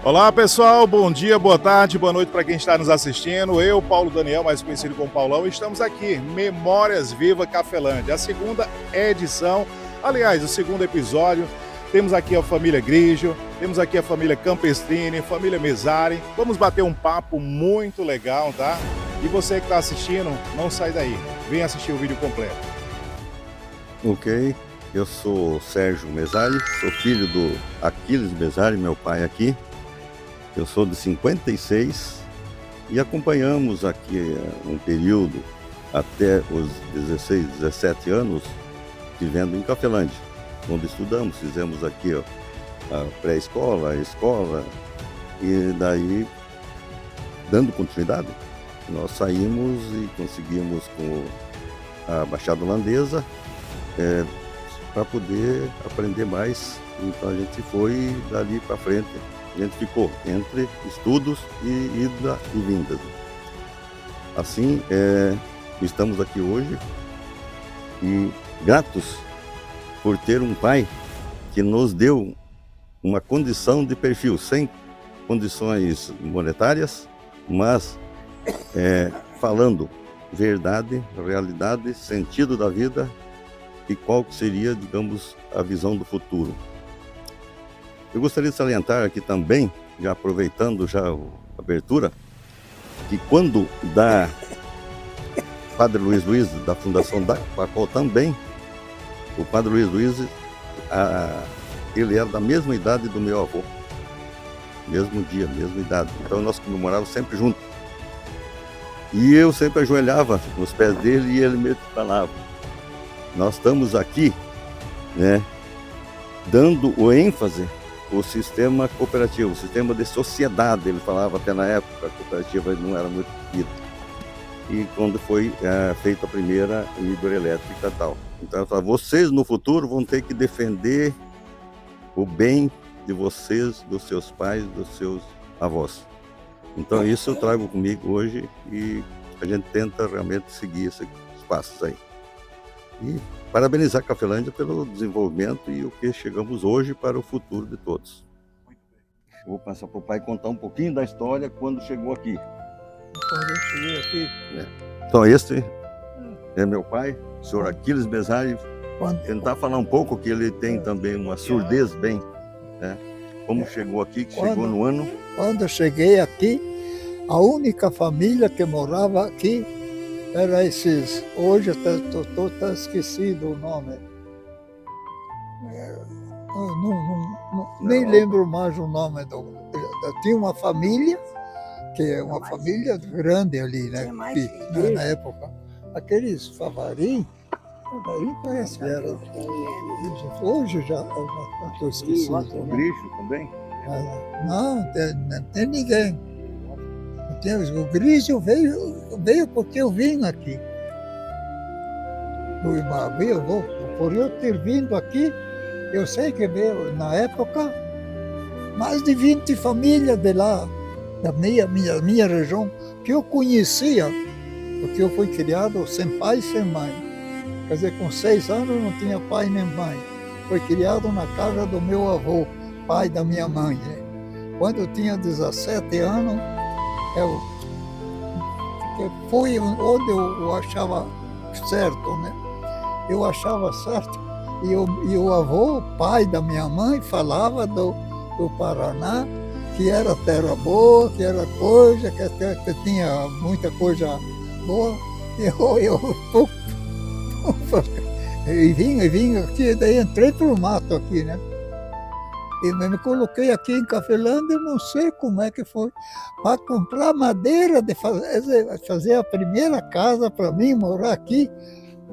Olá pessoal, bom dia, boa tarde, boa noite para quem está nos assistindo. Eu, Paulo Daniel, mais conhecido como Paulão, estamos aqui, Memórias Viva Cafelândia, a segunda edição, aliás, o segundo episódio. Temos aqui a família Grigio, temos aqui a família Campestrini, família Mesari. Vamos bater um papo muito legal, tá? E você que está assistindo, não sai daí, vem assistir o vídeo completo. Ok, eu sou Sérgio Mesari, sou filho do Aquiles Mesari, meu pai aqui. Eu sou de 56 e acompanhamos aqui um período até os 16, 17 anos vivendo em Cafelândia, onde estudamos, fizemos aqui a pré-escola, a escola, e daí, dando continuidade, nós saímos e conseguimos com a Baixada Holandesa para poder aprender mais. Então a gente foi dali para frente. A gente ficou entre estudos e ida e vinda. Assim, estamos aqui hoje e gratos por ter um pai que nos deu uma condição de perfil, sem condições monetárias, mas falando verdade, realidade, sentido da vida e qual seria, digamos, a visão do futuro. Eu gostaria de salientar aqui também, já aproveitando já a abertura, que quando da Padre Luiz, da Fundação da qual também, o Padre Luiz, ele era da mesma idade do meu avô, mesmo dia, mesma idade, então nós comemorávamos sempre juntos. E eu sempre ajoelhava nos pés dele e ele me falava, nós estamos aqui, né, dando o ênfase o sistema cooperativo, o sistema de sociedade, ele falava até na época, a cooperativa não era muito querida. E quando foi feita a primeira hidroelétrica e tal. Então ele falava, vocês no futuro vão ter que defender o bem de vocês, dos seus pais, dos seus avós. Então isso eu trago comigo hoje e a gente tenta realmente seguir esses passos aí. E parabenizar a Cafelândia pelo desenvolvimento e o que chegamos hoje para o futuro de todos. Vou passar para o pai contar um pouquinho da história quando chegou aqui. Quando eu cheguei aqui. Então este é meu pai, o senhor Aquiles Mesari. Tentar falar um pouco que ele tem também uma surdez bem, né? Como chegou aqui, que chegou no ano. Quando eu cheguei aqui, a única família que morava aqui era esses, hoje estou esquecido o nome. Nem lembro mais o nome. Tinha uma família, que é uma família grande ali, né? Na época. Aqueles Favarim, daí parece que era. Hoje já estou esquecido. O Grigio também? Não tem ninguém. O Grigio veio porque eu vim aqui. Por eu ter vindo aqui, eu sei que veio, na época, mais de 20 famílias de lá, da minha região, que eu conhecia, porque eu fui criado sem pai e sem mãe. Quer dizer, com 6 anos não tinha pai nem mãe. Fui criado na casa do meu avô, pai da minha mãe. Quando eu tinha 17 anos, eu fui onde eu achava certo, né? Eu achava certo. E o avô, pai da minha mãe, falava do Paraná, que era terra boa, que era coisa, que tinha muita coisa boa. Eu vim aqui, daí entrei pro mato aqui, né? E me coloquei aqui em Cafelândia, não sei como é que foi, para comprar madeira, de fazer a primeira casa para mim, morar aqui,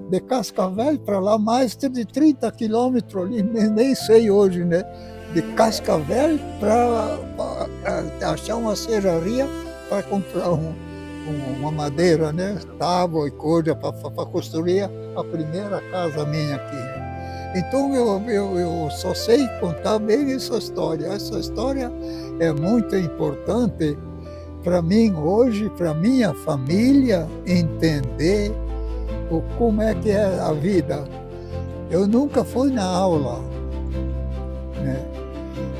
de Cascavel para lá, mais de 30 quilômetros ali, nem sei hoje, né? De Cascavel para achar uma serraria para comprar uma madeira, né? Tábua e coisa para construir a primeira casa minha aqui. Então eu só sei contar bem essa história. Essa história é muito importante para mim hoje, para minha família entender como é que é a vida. Eu nunca fui na aula, né?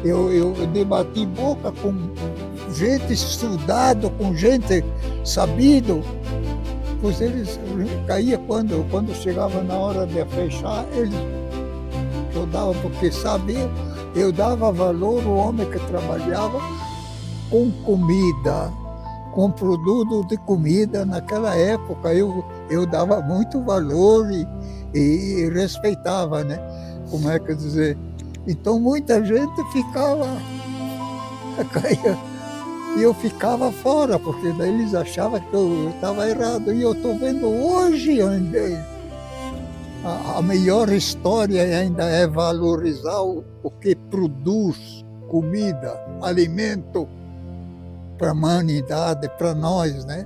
Eu debati boca com gente estudada, com gente sabido, pois eles caíam quando chegava na hora de fechar, eles eu dava, porque sabia, eu dava valor ao homem que trabalhava com comida, com produto de comida. Naquela época eu dava muito valor e respeitava, né? Como é que dizer? Então muita gente ficava, e eu ficava fora, porque daí eles achavam que eu estava errado. E eu estou vendo hoje a melhor história ainda é valorizar o que produz comida, alimento para a humanidade, para nós, né?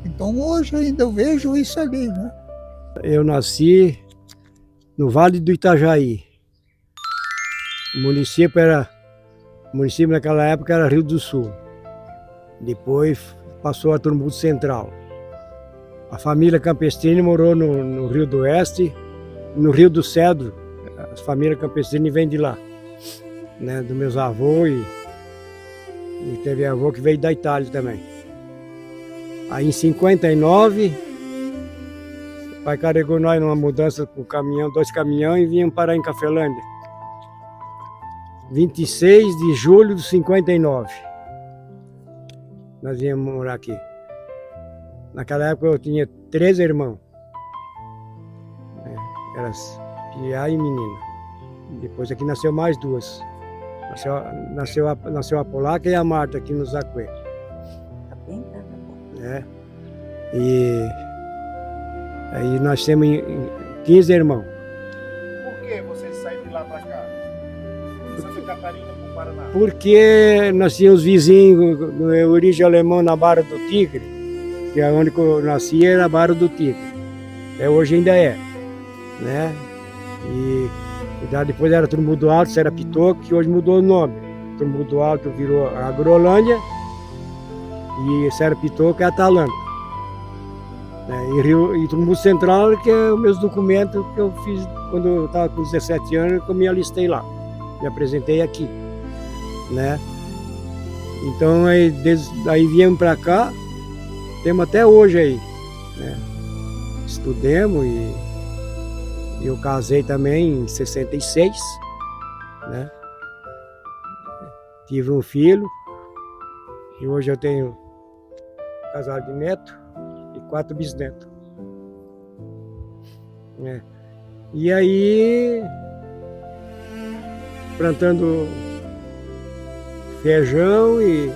Então hoje ainda eu vejo isso ali, né? Eu nasci no Vale do Itajaí. O município naquela época era Rio do Sul. Depois passou a Turmudo Central. A família Campestrini morou no Rio do Oeste, no Rio do Cedro. As famílias Campestrini vêm de lá, né? Dos meus avós e teve avô que veio da Itália também. Aí em 59, o pai carregou nós numa mudança com caminhão, 2 caminhões, e vinham parar em Cafelândia. 26 de julho de 59. Nós íamos morar aqui. Naquela época eu tinha 3 irmãos. Era piá e menina. Depois aqui nasceu mais 2. Nasceu a Polaca e a Marta aqui no Zacué. Tá bem, tá bom. E aí nós temos 15 irmãos. Por que vocês saíram de lá para cá? De Santa Catarina para o Paraná? Porque nós tínhamos vizinhos de origem alemã na Barra do Tigre, que é onde eu nasci, era a Barra do Tigre. Hoje ainda é, né? E depois era Turmudo Alto, isso era Pitoco, que hoje mudou o nome. Turmudo Alto virou Agrolândia e Serra Pitoco é Atalanta. E Turmudo Central, que é o meu documento que eu fiz quando eu estava com 17 anos, que eu me alistei lá. Me apresentei aqui, né? Então aí viemos para cá, temos até hoje aí, né? Estudemos e eu casei também em 66, né? Tive um filho e hoje eu tenho um casal de neto e 4 bisnetos, né? E aí plantando feijão e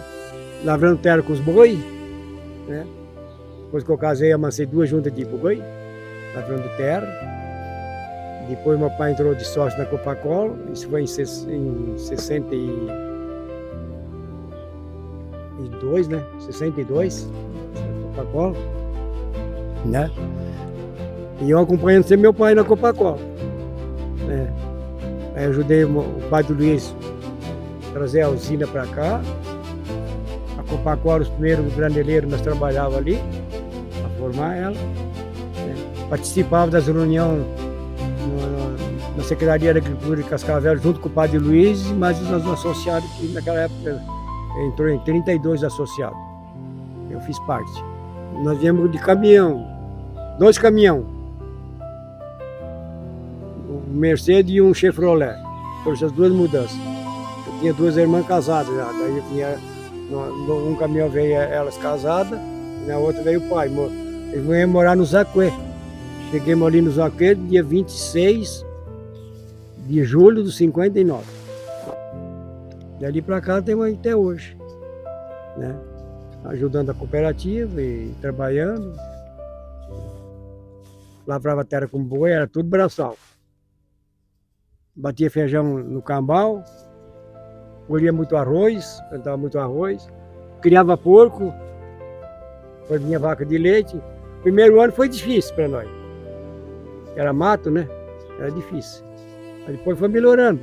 lavrando terra com os boi, né? Depois que eu casei, amancei 2 juntas de boi, lavrando terra. Depois meu pai entrou de sócio na Copacol, isso foi em 62, né? 62, Copacol, né? E eu acompanhando sempre meu pai na Copacol, né? Aí ajudei o pai do Luiz a trazer a usina para cá. A Copacol, os primeiros graneleiros, nós trabalhávamos ali, para formar ela, né? Participava das reuniões na Secretaria da Agricultura de Cascavel, junto com o padre Luiz e mais os associados, que naquela época entrou em 32 associados. Eu fiz parte. Nós viemos de caminhão, 2 caminhões, um Mercedes e um Chevrolet, por essas 2 mudanças. Eu tinha 2 irmãs casadas já, daí eu tinha, um caminhão veio elas casadas, e na outra veio o pai. Eles vão morar no Zacué. Cheguemos ali no Zacué dia 26 de julho de 59. Dali para cá temos até hoje, né? Ajudando a cooperativa e trabalhando. Lavrava terra com boi, era tudo braçal. Batia feijão no cambal, colhia muito arroz, plantava muito arroz, criava porco, depois vinha vaca de leite. O primeiro ano foi difícil para nós. Era mato, né? Era difícil. Mas depois foi melhorando.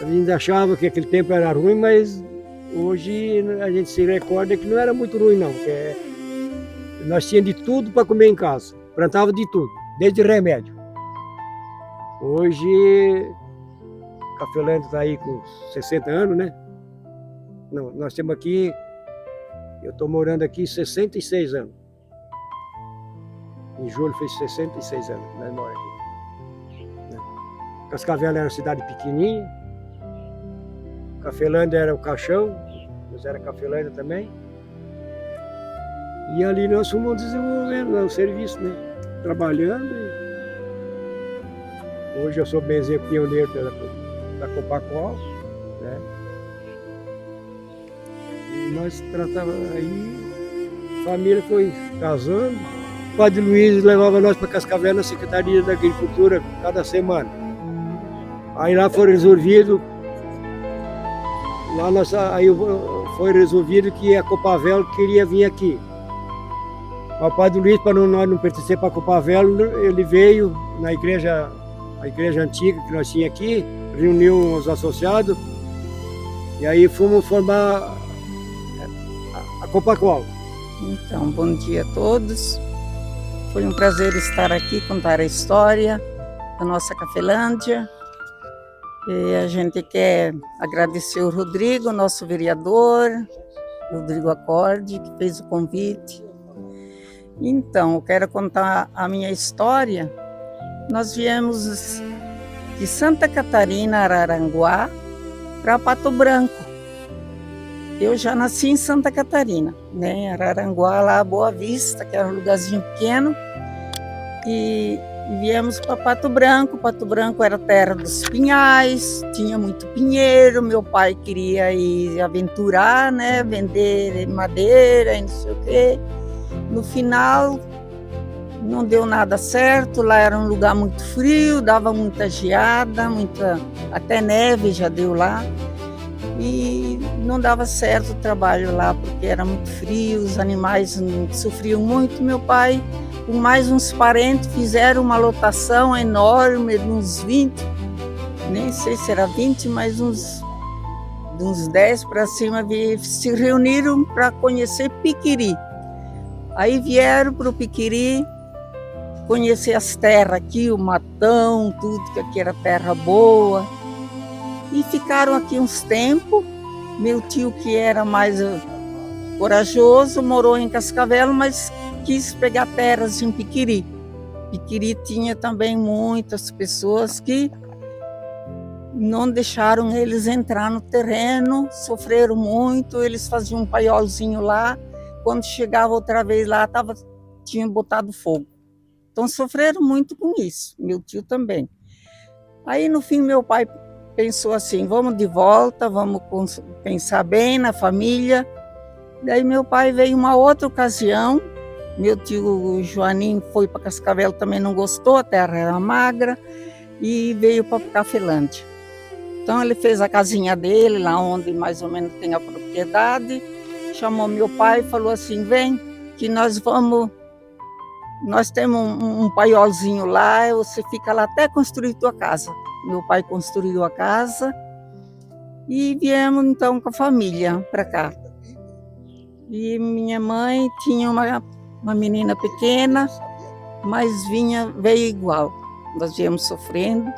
A gente achava que aquele tempo era ruim, mas hoje a gente se recorda que não era muito ruim não. Porque nós tínhamos de tudo para comer em casa. Plantava de tudo, desde remédio. Hoje, Cafelândia está aí com 60 anos, né? Não, nós temos aqui, eu estou morando aqui 66 anos. Em julho fez 66 anos, nós moramos aqui. Né? Cascavel era uma cidade pequenininha. Cafelândia era o caixão, nós era Cafelândia também. E ali nós fomos desenvolvendo o serviço, né? Trabalhando. Hoje eu sou benzeiro pioneiro da Copacol, né? E nós tratávamos aí, a família foi casando. O Padre Luiz levava nós para Cascavel na Secretaria da Agricultura cada semana. Aí lá foi resolvido, foi resolvido que a Copavel queria vir aqui. O Padre Luiz, para nós não pertencer para a Copavel, ele veio na igreja, a igreja antiga que nós tínhamos aqui, reuniu os associados, e aí fomos formar a Copacol. Então, bom dia a todos. Foi um prazer estar aqui, contar a história da nossa Cafelândia. E a gente quer agradecer o Rodrigo, nosso vereador, Rodrigo Acorde, que fez o convite. Então, eu quero contar a minha história. Nós viemos de Santa Catarina, Araranguá, para Pato Branco. Eu já nasci em Santa Catarina, né? Em Araranguá, lá Boa Vista, que era um lugarzinho pequeno. E viemos para Pato Branco. Pato Branco era terra dos pinhais, tinha muito pinheiro. Meu pai queria ir aventurar, né? Vender madeira e não sei o quê. No final, não deu nada certo. Lá era um lugar muito frio, dava muita geada, até neve já deu lá. E não dava certo o trabalho lá, porque era muito frio, os animais sofriam muito. Meu pai, com mais uns parentes, fizeram uma lotação enorme, de uns 20, nem sei se era 20, mas uns 10 para cima, se reuniram para conhecer Piquiri. Aí vieram para o Piquiri, conhecer as terras aqui, o matão, tudo, que aqui era terra boa. E ficaram aqui uns tempos. Meu tio, que era mais corajoso, morou em Cascavel, mas quis pegar terras em Piquiri. Piquiri tinha também muitas pessoas que não deixaram eles entrar no terreno, sofreram muito, eles faziam um paiolzinho lá. Quando chegava outra vez lá, tinha botado fogo. Então sofreram muito com isso, meu tio também. Aí no fim meu pai pensou assim, vamos de volta, vamos pensar bem na família. Daí meu pai veio uma outra ocasião, meu tio Joaninho foi para Cascavel, também não gostou, a terra era magra, e veio para Cafelândia. Então ele fez a casinha dele, lá onde mais ou menos tem a propriedade, chamou meu pai e falou assim, vem que nós temos um paiolzinho lá, você fica lá até construir tua casa. Meu pai construiu a casa e viemos então com a família para cá. E minha mãe tinha uma menina pequena, mas veio igual. Nós viemos sofrendo.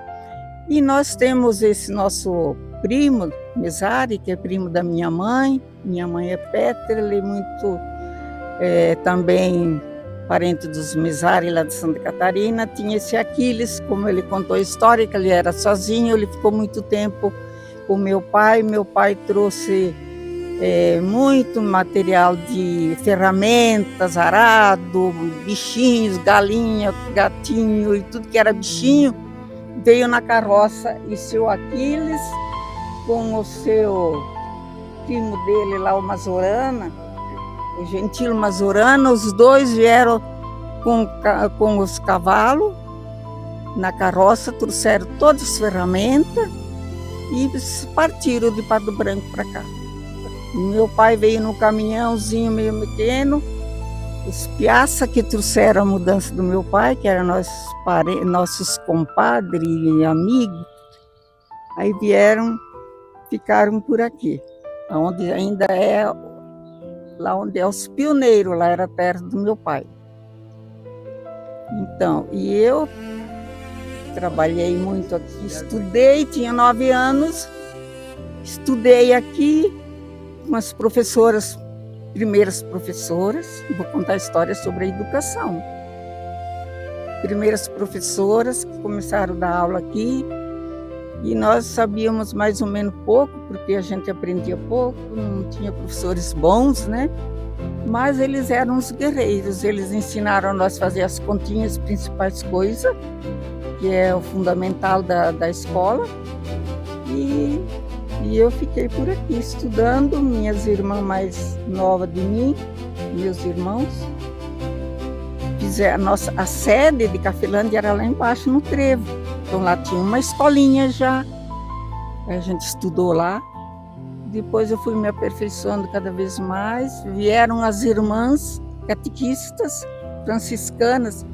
E nós temos esse nosso primo, Mesari, que é primo da minha mãe. Minha mãe é Petra, ele é muito também parente dos Mesari lá de Santa Catarina. Tinha esse Aquiles, como ele contou a história, que ele era sozinho, ele ficou muito tempo com meu pai. Meu pai trouxe muito material de ferramentas, arado, bichinhos, galinha, gatinho e tudo que era bichinho, veio na carroça. E seu Aquiles, com o seu primo dele lá, o Mazorana, o Gentil Mazorana, os dois vieram com os cavalos na carroça, trouxeram todas as ferramentas e partiram de Pato Branco para cá. Meu pai veio num caminhãozinho meio pequeno, os piaça que trouxeram a mudança do meu pai, que eram nossos compadres e amigos, aí vieram, ficaram por aqui, onde ainda lá onde é os pioneiros, lá era a terra do meu pai. Então, e eu trabalhei muito aqui, estudei, tinha 9 anos, estudei aqui com as professoras, primeiras professoras, vou contar a história sobre a educação. Primeiras professoras que começaram a dar aula aqui, e nós sabíamos mais ou menos pouco, porque a gente aprendia pouco, não tinha professores bons, né? Mas eles eram os guerreiros, eles ensinaram a nós a fazer as continhas, principais coisas, que é o fundamental da escola. E eu fiquei por aqui estudando, minhas irmãs mais novas de mim, meus irmãos. A sede de Cafelândia era lá embaixo no Trevo, então lá tinha uma escolinha já, a gente estudou lá. Depois eu fui me aperfeiçoando cada vez mais, vieram as irmãs catequistas franciscanas,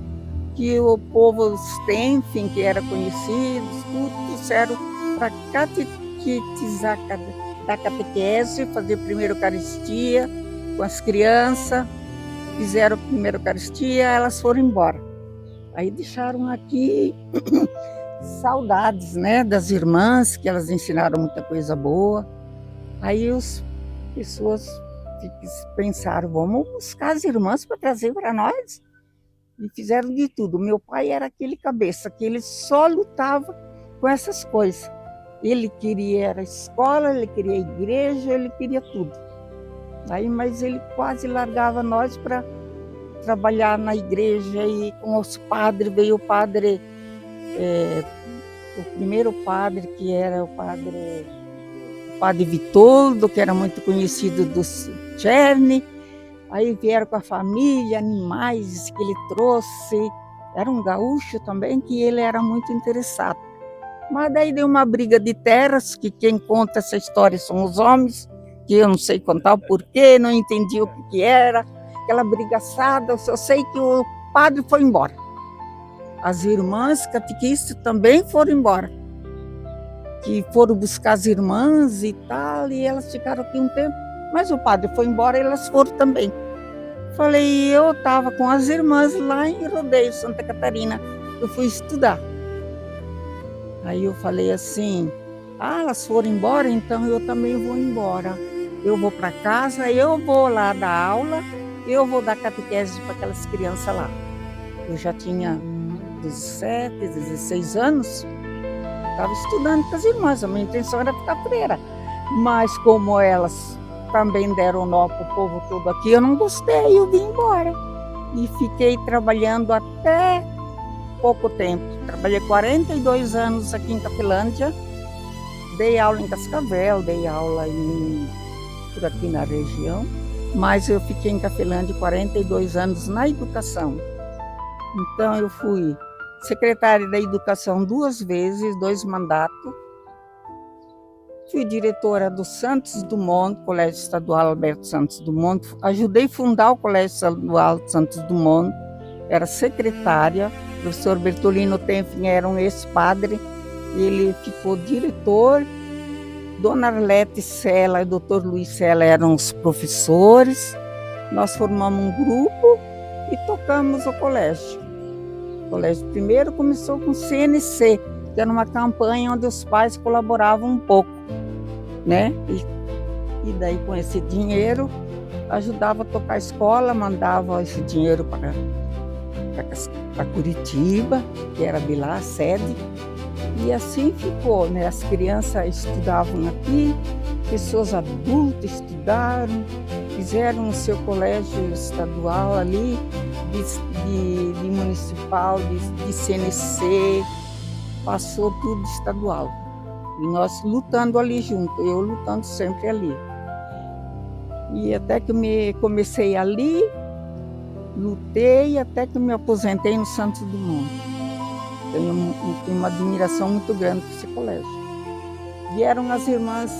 que o povo Stenfen, que era conhecido, tudo trouxeram para catequizar, dar catequese, fazer primeira Eucaristia com as crianças. Fizeram a primeira Eucaristia, elas foram embora. Aí deixaram aqui saudades, né, das irmãs, que elas ensinaram muita coisa boa. Aí as pessoas pensaram, vamos buscar as irmãs para trazer para nós. E fizeram de tudo. Meu pai era aquele cabeça, que ele só lutava com essas coisas. Ele queria a escola, ele queria a igreja, ele queria tudo. Aí, mas ele quase largava nós para trabalhar na igreja, e com os padres, veio o padre, o primeiro padre, que era o padre Vitoldo, que era muito conhecido do Cherne. Aí vieram com a família, animais que ele trouxe. Era um gaúcho também, que ele era muito interessado. Mas daí deu uma briga de terras, que quem conta essa história são os homens, que eu não sei contar o porquê, não entendi o que era, aquela brigaçada. Eu só sei que o padre foi embora. As irmãs catequistas também foram embora, que foram buscar as irmãs e tal, e elas ficaram aqui um tempo, mas o padre foi embora e elas foram também. Falei, eu estava com as irmãs lá em Rodeio, Santa Catarina, eu fui estudar. Aí eu falei assim, elas foram embora, então eu também vou embora. Eu vou para casa, eu vou lá dar aula, eu vou dar catequese para aquelas crianças lá. Eu já tinha 17, 16 anos, estava estudando com as irmãs, a minha intenção era ficar freira. Mas como elas também deram nó para o povo todo aqui, eu não gostei, eu vim embora. E fiquei trabalhando até pouco tempo. Trabalhei 42 anos aqui em Cafelândia, dei aula em Cascavel, dei aula por aqui na região, mas eu fiquei em Cafelândia 42 anos na educação. Então eu fui secretária da educação 2 vezes, 2 mandatos. Fui diretora do Santos Dumont, Colégio Estadual Alberto Santos Dumont. Ajudei a fundar o Colégio Estadual Santos Dumont. Era secretária. O professor Bertolino Tenfin era um ex-padre. Ele ficou diretor. Dona Arlete Sela e o doutor Luiz Sela eram os professores. Nós formamos um grupo e tocamos o colégio. O colégio primeiro começou com o CNC, que era uma campanha onde os pais colaboravam um pouco, né? E daí com esse dinheiro ajudava a tocar a escola, mandava esse dinheiro para Curitiba, que era de lá a sede. E assim ficou, né? As crianças estudavam aqui, pessoas adultas estudaram, fizeram o seu colégio estadual ali, de municipal, de CNC, passou tudo estadual. E nós lutando ali junto, eu lutando sempre ali. E até que comecei ali, lutei até que me aposentei no Santos Dumont. Tenho uma admiração muito grande por esse colégio. Vieram as irmãs,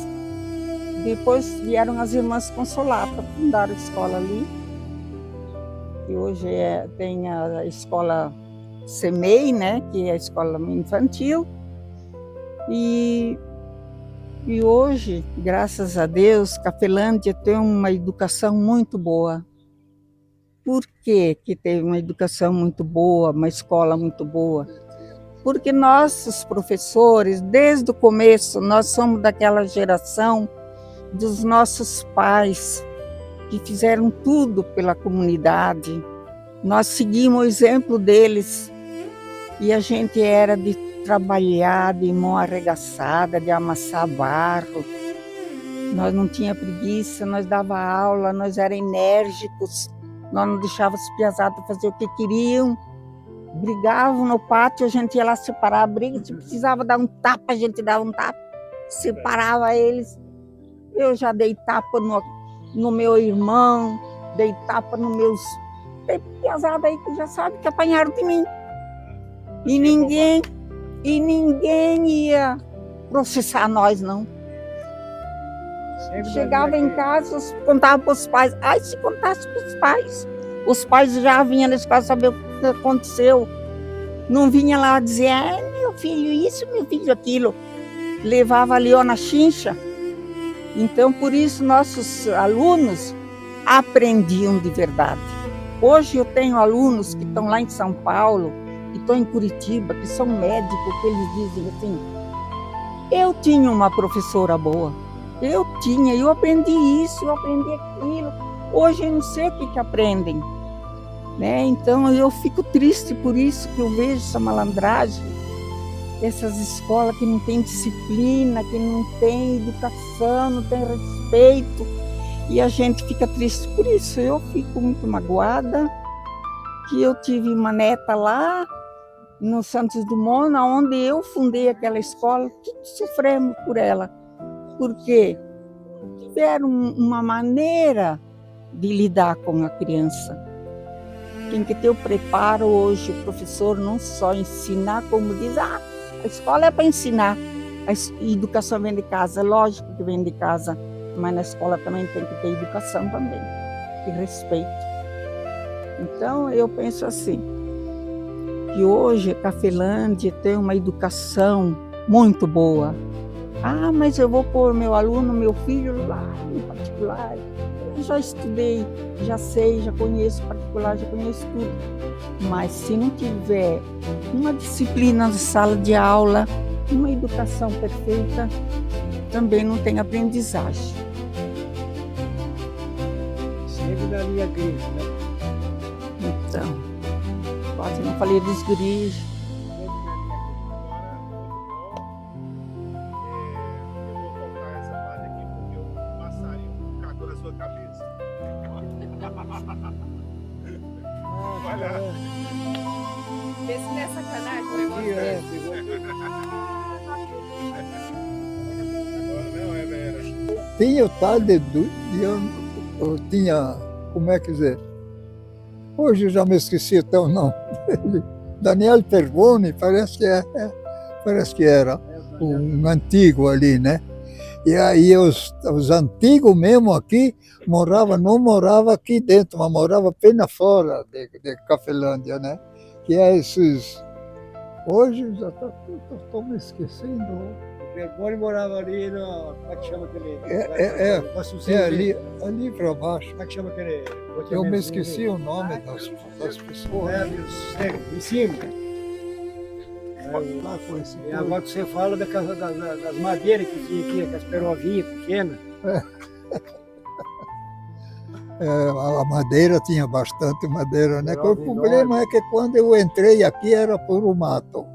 depois vieram as irmãs Consolata, fundaram a escola ali. E hoje tem a escola SEMEI, né, que é a escola infantil. E hoje, graças a Deus, Cafelândia tem uma educação muito boa. Por que teve uma educação muito boa, uma escola muito boa? Porque nós, os professores, desde o começo, nós somos daquela geração dos nossos pais, que fizeram tudo pela comunidade. Nós seguimos o exemplo deles e a gente era de trabalhar de mão arregaçada, de amassar barro. Nós não tinha preguiça, nós dava aula, nós era enérgicos, nós não deixávamos as piazadas fazer o que queriam. Brigavam no pátio, a gente ia lá separar a briga, se precisava dar um tapa, a gente dava um tapa, separava eles. Eu já dei tapa no meu irmão, dei tapa nos meus... Tem piazada aí que já sabe que apanharam de mim. E ninguém ia processar nós, não. Chegava em casa, contava para os pais. Ai, se contasse para os pais já vinham na escola saber o que aconteceu. Não vinha lá dizer, meu filho isso, meu filho aquilo. Levava ali ó, na chincha. Então, por isso, nossos alunos aprendiam de verdade. Hoje eu tenho alunos que estão lá em São Paulo, que estão em Curitiba, que são médicos, que eles dizem assim, eu tinha uma professora boa, eu aprendi isso, eu aprendi aquilo, hoje eu não sei o que aprendem. Né? Então eu fico triste por isso que eu vejo essa malandragem, essas escolas que não têm disciplina, que não têm educação, não têm respeito, e a gente fica triste por isso. Eu fico muito magoada que eu tive uma neta lá no Santos Dumont, onde eu fundei aquela escola, todos sofremos por ela, porque tiveram uma maneira de lidar com a criança. Tem que ter o preparo hoje, o professor não só ensinar, como diz, a escola é para ensinar, a educação vem de casa, lógico que vem de casa, mas na escola também tem que ter educação também, e respeito. Então eu penso assim, que hoje a Cafelândia tem uma educação muito boa. Ah, mas eu vou pôr meu aluno, meu filho lá em particular. Eu já estudei, já sei, já conheço particular, já conheço tudo. Mas se não tiver uma disciplina na sala de aula, uma educação perfeita, também não tem aprendizagem. Sempre da linha grega, né? Então, quase não falei dos guris. Vê se não é sacanagem o negócio. Tinha o tal de eu tinha, como é que dizer? Hoje eu já me esqueci até o nome dele. Daniel Pergoni, parece que era um antigo ali, né? E aí os antigos mesmo aqui não moravam aqui dentro, mas moravam apenas fora de Cafelândia, né? Que é esses... Hoje já estou me esquecendo. O Pergoni morava ali no... Como é que chama aquele... ali para baixo. Como é que chama aquele... Eu me esqueci o nome das pessoas. Em cima. Lá com esse E agora que você fala das madeiras que tinha aqui, aquelas perovinhas pequenas. A madeira tinha bastante madeira, né? O problema é que quando eu entrei aqui era puro mato.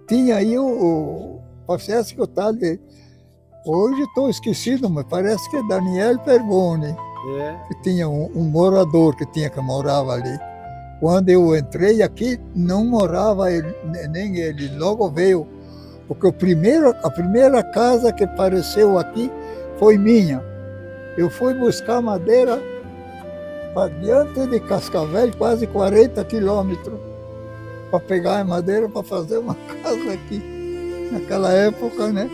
Tinha aí parece que o tal de... Hoje estou esquecido, mas parece que é Daniel Pergoni. Que tinha um morador que morava ali. Quando eu entrei aqui, não morava ele, nem ele, logo veio, porque a primeira casa que apareceu aqui foi minha. Eu fui buscar madeira para diante de Cascavel, quase 40 quilômetros, para pegar a madeira para fazer uma casa aqui. Naquela época, né?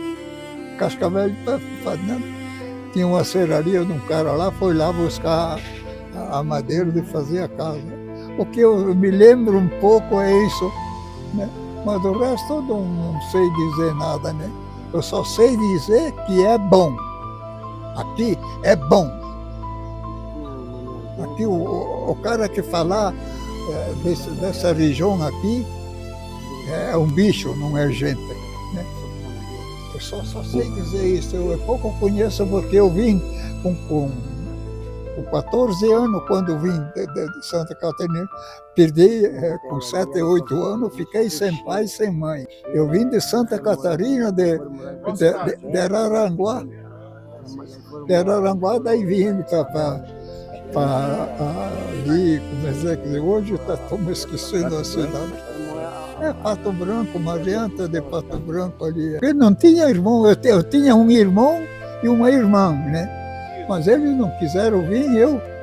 Cascavel, tinha uma serraria de um cara lá, foi lá buscar a madeira de fazer a casa. O que eu me lembro um pouco é isso, né? Mas do resto eu não sei dizer nada, né? Eu só sei dizer que é bom. Aqui é bom. Aqui o cara que falar dessa região aqui, é um bicho, não é gente, né? Eu só sei dizer isso, eu pouco conheço porque eu vim com 14 anos, quando vim de Santa Catarina, perdi com 7, 8 anos, fiquei sem pai, sem mãe. Eu vim de Santa Catarina, de Araranguá. De Araranguá, daí vim para ali, como é que hoje estou me esquecendo a cidade. Pato Branco, uma janta de Pato Branco ali. Eu não tinha irmão, eu tinha um irmão e uma irmã, né? Mas eles não quiseram vir,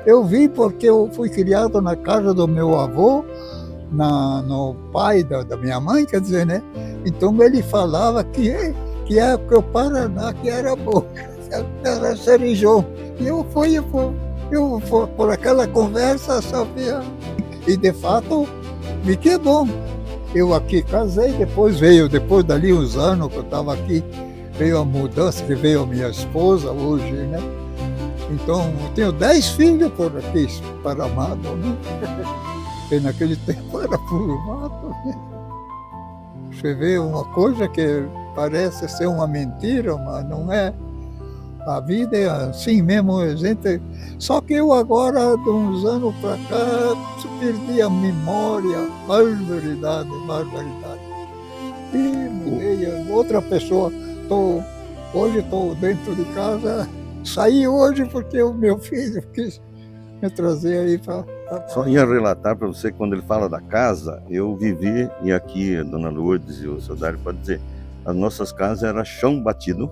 eu vim porque eu fui criado na casa do meu avô, no pai da minha mãe, quer dizer, né? Então ele falava que o Paraná que era bom, era Serijão. E eu fui por aquela conversa, sabia? E de fato, vi que é bom. Eu aqui casei, depois dali uns anos que eu estava aqui, veio a mudança, que veio a minha esposa hoje, né? Então, eu tenho 10 filhos por aqui, para mato, né? E naquele tempo era puro mato, né? Você vê uma coisa que parece ser uma mentira, mas não é. A vida é assim mesmo, gente. Só que eu agora, de uns anos para cá, perdi a memória, barbaridade. E mudei, outra pessoa. Hoje estou dentro de casa. Saí hoje porque o meu filho quis me trazer aí para... Só ia relatar para você, quando ele fala da casa, eu vivi, e aqui a dona Lourdes e o seu Dário podem dizer, as nossas casas eram chão batido,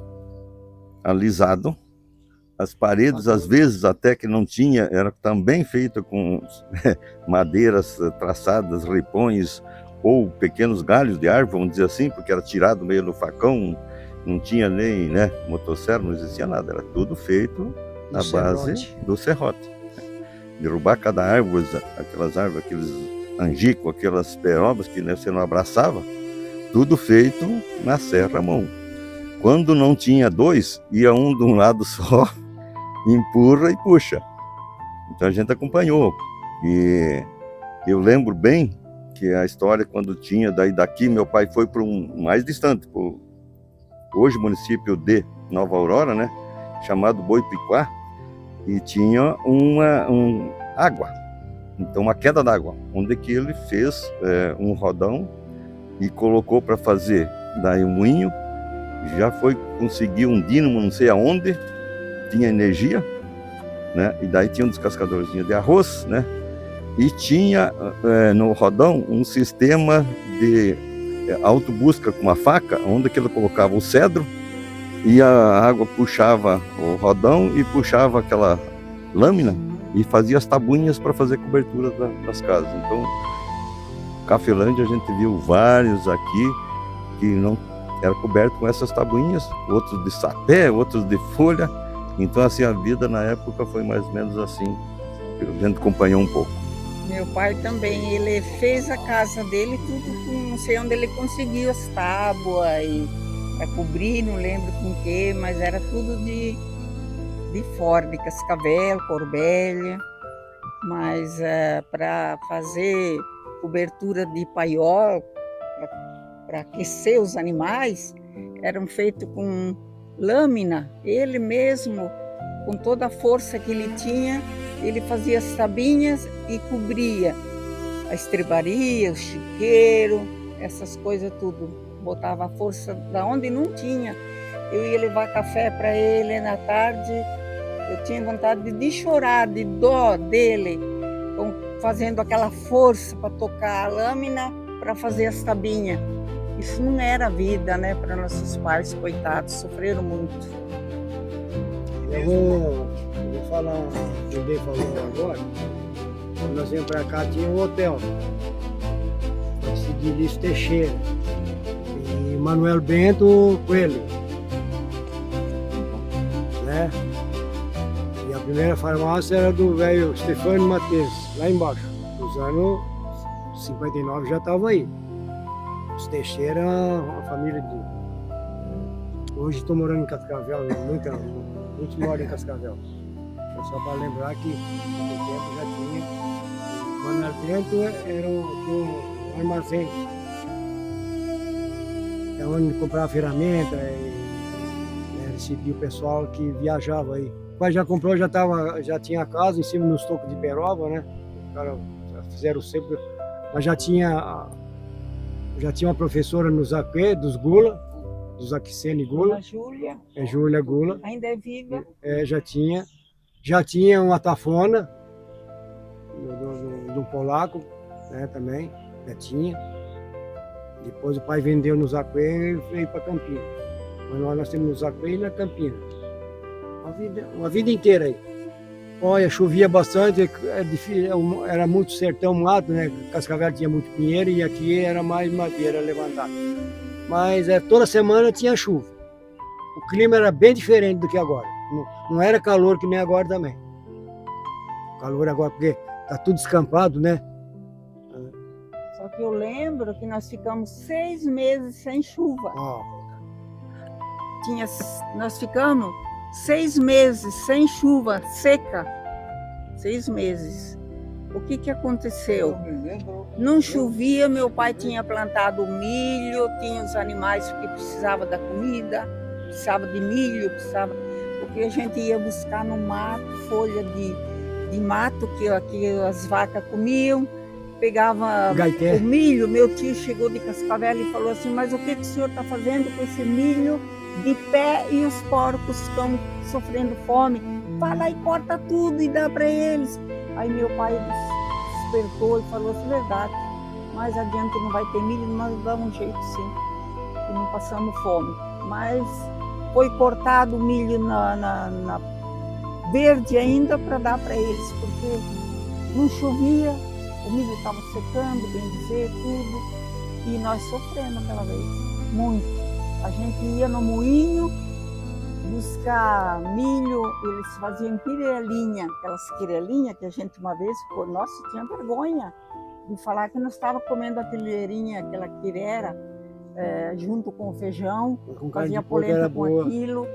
alisado, as paredes às vezes até que não tinha, era também feita com madeiras traçadas, ripões ou pequenos galhos de árvore, vamos dizer assim, porque era tirado meio no facão, não tinha nem, né, motosserra, não existia nada, era tudo feito na base do serrote. Derrubar cada árvore, aquelas árvores, aqueles angicos, aquelas perobas que, né, você não abraçava, tudo feito na serra à mão. Quando não tinha dois, ia um de um lado só, empurra e puxa. Então a gente acompanhou. E eu lembro bem que a história, quando tinha, daqui meu pai foi para um mais distante, hoje município de Nova Aurora, né, chamado Boipiquá, e tinha água, então uma queda d'água, onde que ele fez um rodão e colocou para fazer daí um moinho, já foi conseguir um dínamo não sei aonde, tinha energia, né, e daí tinha um descascadorzinho de arroz, né, e tinha no rodão um sistema de autobusca com uma faca, onde que ele colocava o cedro e a água puxava o rodão e puxava aquela lâmina e fazia as tabuinhas para fazer cobertura das casas. Então, Cafelândia a gente viu vários aqui que não era coberto com essas tabuinhas, outros de sapé, outros de folha. Então, assim, a vida na época foi mais ou menos assim, a gente acompanhou um pouco. Meu pai também, ele fez a casa dele tudo com, não sei onde ele conseguiu as tábuas e para cobrir, não lembro com o que, mas era tudo de fora, de cascavel, corbélia, mas para fazer cobertura de paiol, para aquecer os animais, eram feitos com lâmina. Ele mesmo, com toda a força que ele tinha, ele fazia as tabinhas e cobria a estrebaria, o chiqueiro, essas coisas tudo. Botava a força da onde não tinha. Eu ia levar café para ele na tarde, eu tinha vontade de chorar, de dó dele, fazendo aquela força para tocar a lâmina, para fazer as tabinhas. Isso não era vida, né, para nossos pais, coitados, sofreram muito. Eu vou falar o que o Dei falou agora. Quando nós viemos para cá, tinha um hotel, Cidilício Teixeira e Manuel Bento Coelho, né? E a primeira farmácia era do velho Stefano Matheus, lá embaixo. Nos anos 59 já estava aí. Os Teixeira, a família de... Hoje estou morando em Cascavel, muitos moram em Cascavel. É só para lembrar que naquele tempo já tinha. Manuel Bento era um armazém. onde comprava ferramenta, né, recebia o pessoal que viajava aí. O pai já comprou, já tinha a casa em cima dos tocos de peroba, né? Os caras fizeram sempre, mas já tinha uma professora nos AP, dos Gula, dos Aquicene Gula. Dona Júlia, Júlia Gula. ainda é viva. Já tinha uma tafona do polaco, né, também, já tinha. Depois o pai vendeu nos Aquê e veio para Campinas. Mas nós temos nos Aquê e na Campinas. Uma vida inteira aí. Olha, chovia bastante, era muito sertão, mato, né? Cascavel tinha muito pinheiro e aqui era mais madeira levantada. Mas toda semana tinha chuva. O clima era bem diferente do que agora. Não era calor que nem agora também. O calor agora, porque tá tudo descampado, né? Só que eu lembro que nós ficamos 6 meses sem chuva. Nós ficamos 6 meses sem chuva, seca. 6 meses. O que aconteceu? Não chovia, meu pai tinha plantado milho, tinha os animais que precisavam da comida, precisava de milho, porque a gente ia buscar no mato, folha de mato que as vacas comiam, pegava Gaité. o milho. Meu tio chegou de Cascavel e falou assim: mas o que o senhor está fazendo com esse milho de pé e os porcos estão sofrendo fome? Vai lá e corta tudo e dá para eles. Aí meu pai despertou e falou assim: verdade, mais adiante não vai ter milho, mas dá um jeito sim, e não passamos fome. Mas foi cortado o milho na verde ainda para dar para eles, porque não chovia, o milho estava secando, bem dizer, tudo, e nós sofremos aquela vez, muito. A gente ia no moinho buscar milho, eles faziam quirelinha, aquelas quirelinhas que a gente uma vez ficou, nossa, tinha vergonha de falar que nós estávamos comendo aquela quirera, junto com o feijão, fazia polenta com aquilo.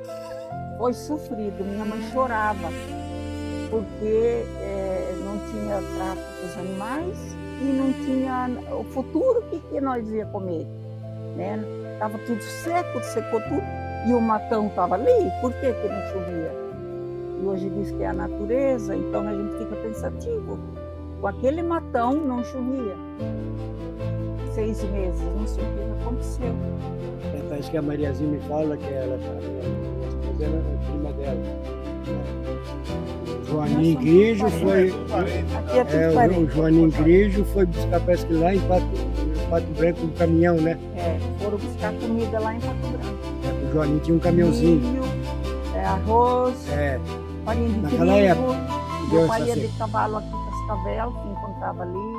Foi sofrido, minha mãe chorava, porque não tinha trato com os animais e não tinha o futuro, o que nós ia comer, né? Estava tudo seco, secou tudo, e o matão estava ali, por que não chovia? E hoje diz que é a natureza, então a gente fica pensativo. Com aquele matão não chovia. 6 meses, não sei o que aconteceu. Parece que a Mariazinha me fala que ela era a prima dela. O Joaninho Grigio foi. Aqui é tudo parente. O Joaninho Grigio foi buscar, parece que lá em Pato Branco, um caminhão, né? Foram buscar comida lá em Pato Branco. O Joaninho tinha um caminhãozinho. Milho, arroz, farinha de Naquela trigo. época. Meu pai ia de cavalo aqui em Cascavel, que encontrava ali.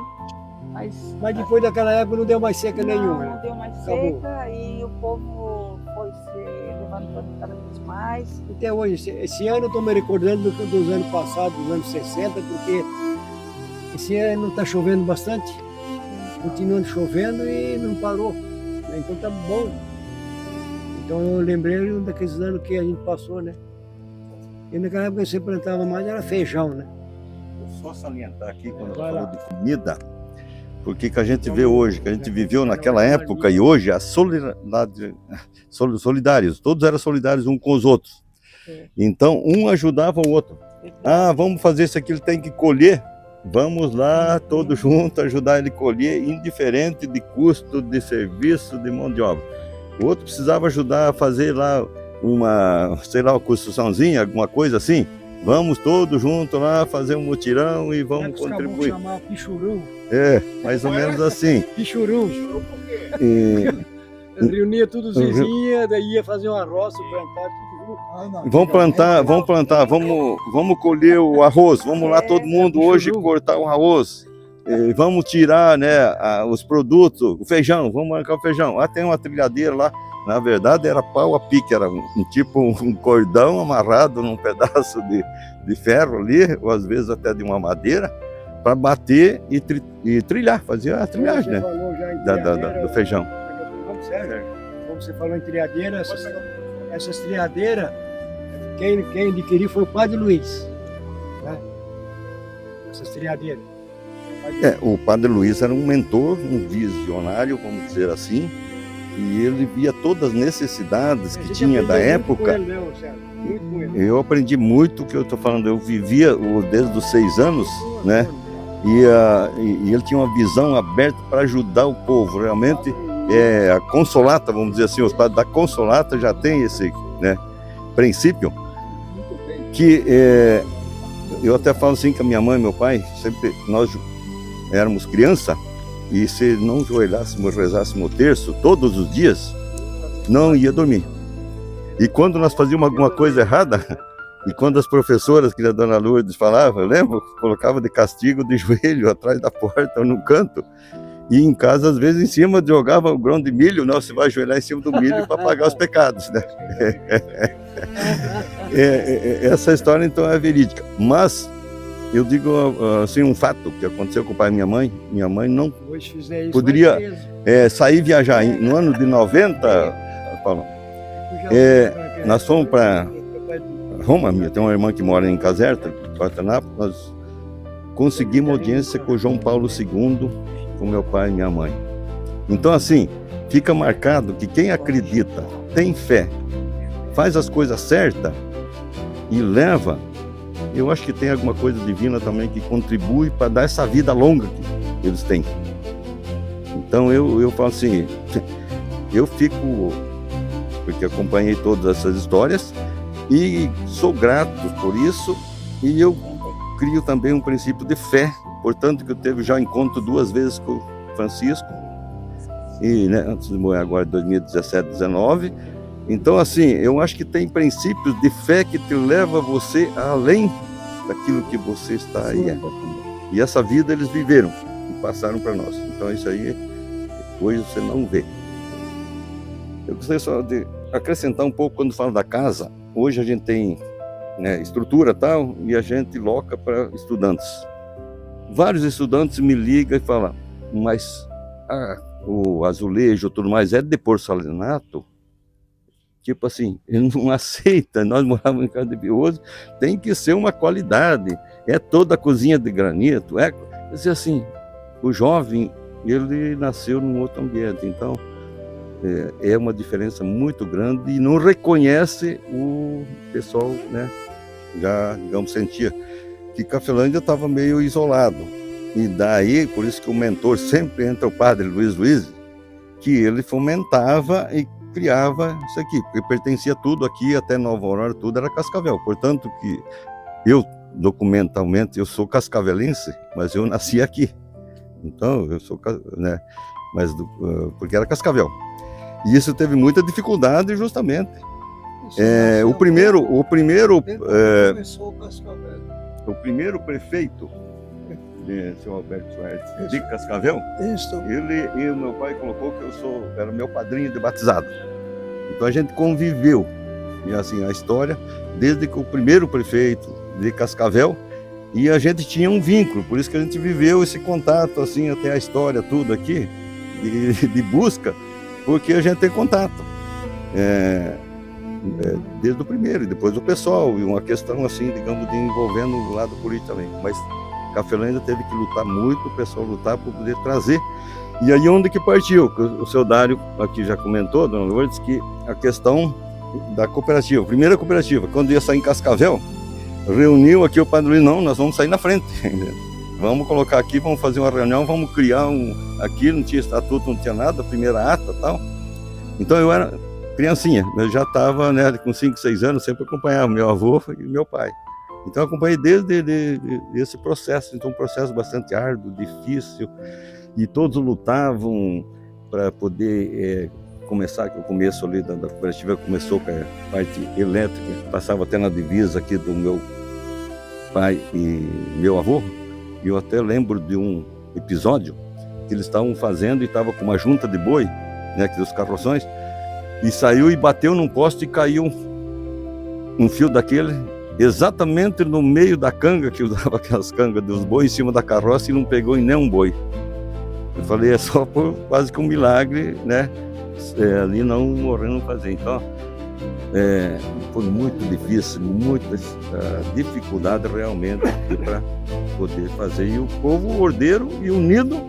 Mas depois daquela época não deu mais seca nenhuma. Não deu mais Acabou. seca e o povo foi se levantando cada vez mais. Até hoje, esse ano eu estou me recordando dos anos passados, dos anos 60, porque esse ano está chovendo bastante, continuando chovendo e não parou, né? Então tá bom. Então eu lembrei daqueles anos que a gente passou, né? E naquela época você plantava mais, era feijão, né? Vou só salientar aqui quando eu falo de comida, porque que a gente vê hoje, que a gente viveu naquela época e hoje, a solidários, todos eram solidários uns com os outros. Então, um ajudava o outro. Vamos fazer isso aqui, ele tem que colher. Vamos lá, todos juntos, ajudar ele a colher, indiferente de custo, de serviço, de mão de obra. O outro precisava ajudar a fazer lá uma construçãozinha, alguma coisa assim. Vamos todos juntos lá fazer um mutirão e vamos contribuir. Chamar pichurão. Mais ou menos assim. Pichurão. Reunia todos os vizinhos, daí ia fazer uma roça, plantar tudo. Vamos colher o arroz, vamos lá todo mundo hoje cortar o arroz. Vamos tirar, né, os produtos, o feijão, vamos arrancar o feijão. Tem uma trilhadeira lá, na verdade era pau a pique, era um cordão amarrado num pedaço de ferro ali, ou às vezes até de uma madeira, para bater e trilhar, fazer a trilhagem, né, do feijão. Como você falou em triadeira, essas triadeiras, quem adquiriu foi o Padre Luiz, né? Essas triadeiras. O Padre Luiz era um mentor, um visionário, vamos dizer assim, e ele via todas as necessidades que tinha da época. Eu aprendi muito o que eu estou falando. Eu vivia desde os 6 anos, né? E ele tinha uma visão aberta para ajudar o povo. Realmente, a Consolata, vamos dizer assim, os padres da Consolata já tem esse, né, princípio. Que eu até falo assim que a minha mãe e meu pai, sempre nós éramos criança, e se não joelhássemos, rezássemos o terço todos os dias, não ia dormir. E quando nós fazíamos alguma coisa errada, e quando as professoras, que a dona Lourdes falava, eu lembro, colocava de castigo de joelho atrás da porta ou no canto, e em casa, às vezes, em cima, jogava o grão de milho, não, você vai ajoelhar em cima do milho para pagar os pecados, né? Essa história, então, é verídica. Mas, eu digo, assim, um fato que aconteceu com o pai e minha mãe não poderia sair viajar. No ano de 90, Paulo, nós fomos para Roma, tem uma irmã que mora em Caserta, Guaranápolis, nós conseguimos audiência com João Paulo II, com meu pai e minha mãe. Então, assim, fica marcado que quem acredita, tem fé, faz as coisas certas e leva, eu acho que tem alguma coisa divina também que contribui para dar essa vida longa que eles têm. Então, eu falo assim, eu fico, porque acompanhei todas essas histórias e sou grato por isso, e eu crio também um princípio de fé. Portanto, que eu teve já encontro 2 vezes com o Francisco, e, né, antes de morrer agora, em 2017, 2019. Então, assim, eu acho que tem princípios de fé que te leva você além daquilo que você está aí. E essa vida eles viveram e passaram para nós. Então, isso aí, hoje você não vê. Eu gostaria só de acrescentar um pouco quando falo da casa. Hoje a gente tem, né, estrutura e tal, e a gente loca para estudantes. Vários estudantes me ligam e falam, mas o azulejo, tudo mais, é de porcelanato? Tipo assim, ele não aceita. Nós morávamos em casa de Bioso, tem que ser uma qualidade. É toda a cozinha de granito. Quer dizer assim, o jovem, ele nasceu num outro ambiente. Então, é uma diferença muito grande e não reconhece o pessoal, né? Já, digamos, sentia que Cafelândia estava meio isolado. E daí, por isso que o mentor sempre entra o padre Luiz, que ele fomentava e criava isso aqui, porque pertencia tudo aqui, até Nova Aurora, tudo era Cascavel. Portanto, que eu, documentalmente, eu sou cascavelense, mas eu nasci aqui. Então, eu sou, né, mas porque era Cascavel. E isso teve muita dificuldade, justamente. O primeiro prefeito, seu Alberto Soares, de Cascavel, ele e o meu pai colocou que era meu padrinho de batizado. Então a gente conviveu, e assim, a história, desde que o primeiro prefeito de Cascavel, e a gente tinha um vínculo, por isso que a gente viveu esse contato, assim, até a história, tudo aqui, de busca, porque a gente tem contato. Desde o primeiro, e depois o pessoal, e uma questão assim, digamos, de envolvendo o lado político também. Mas Cafelândia teve que lutar muito, o pessoal lutar para poder trazer. E aí onde que partiu? O seu Dário aqui já comentou, dona Lourdes, que a questão da cooperativa, a primeira cooperativa, quando ia sair em Cascavel, reuniu aqui o padre Luiz, não, nós vamos sair na frente. Vamos colocar aqui, vamos fazer uma reunião, vamos criar aqui, não tinha estatuto, não tinha nada, a primeira ata e tal. Então eu era criancinha, eu já estava, né, com 5, 6 anos, sempre acompanhava meu avô e meu pai. Então eu acompanhei desde esse processo, então um processo bastante árduo, difícil, e todos lutavam para poder começar, que o começo ali da cooperativa começou com a parte elétrica, passava até na divisa aqui do meu pai e meu avô. E eu até lembro de um episódio que eles estavam fazendo e estava com uma junta de boi, né, que dos carroções, e saiu e bateu num poste e caiu um fio daquele exatamente no meio da canga, que usava aquelas cangas dos bois em cima da carroça, e não pegou em nenhum boi. Eu falei, é só por quase que um milagre, né, ali não morrendo fazer. Então, foi muito difícil, muita dificuldade realmente para poder fazer. E o povo ordeiro e unido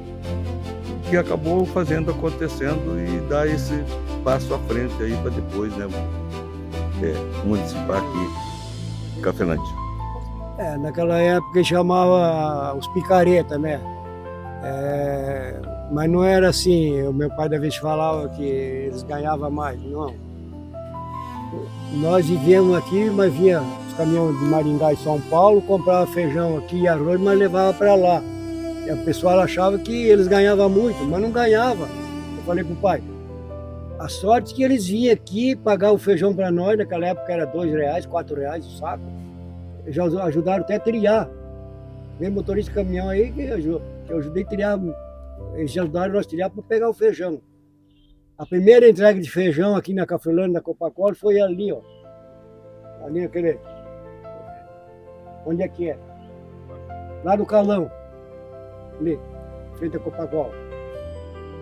que acabou acontecendo e dar esse passo à frente aí para depois, né, municipar aqui Cafelândia. Naquela época chamava os picareta, né? Mas não era assim, o meu pai da vez falava que eles ganhavam mais, não. Nós vivíamos aqui, mas vinha os caminhões de Maringá e São Paulo, comprava feijão aqui e arroz, mas levava para lá. E o pessoal achava que eles ganhavam muito, mas não ganhava. Eu falei pro pai, a sorte que eles vinham aqui pagar o feijão para nós, naquela época era R$2, R$4 o saco. Já ajudaram até a triar. Vem motorista de caminhão aí que eu ajudei a triar, eles ajudaram nós a triar para pegar o feijão. A primeira entrega de feijão aqui na Cafelândia, na Copacola, foi ali, ó. Ali naquele... Onde é que é? Lá no Calão. Ali, frente à Copacola.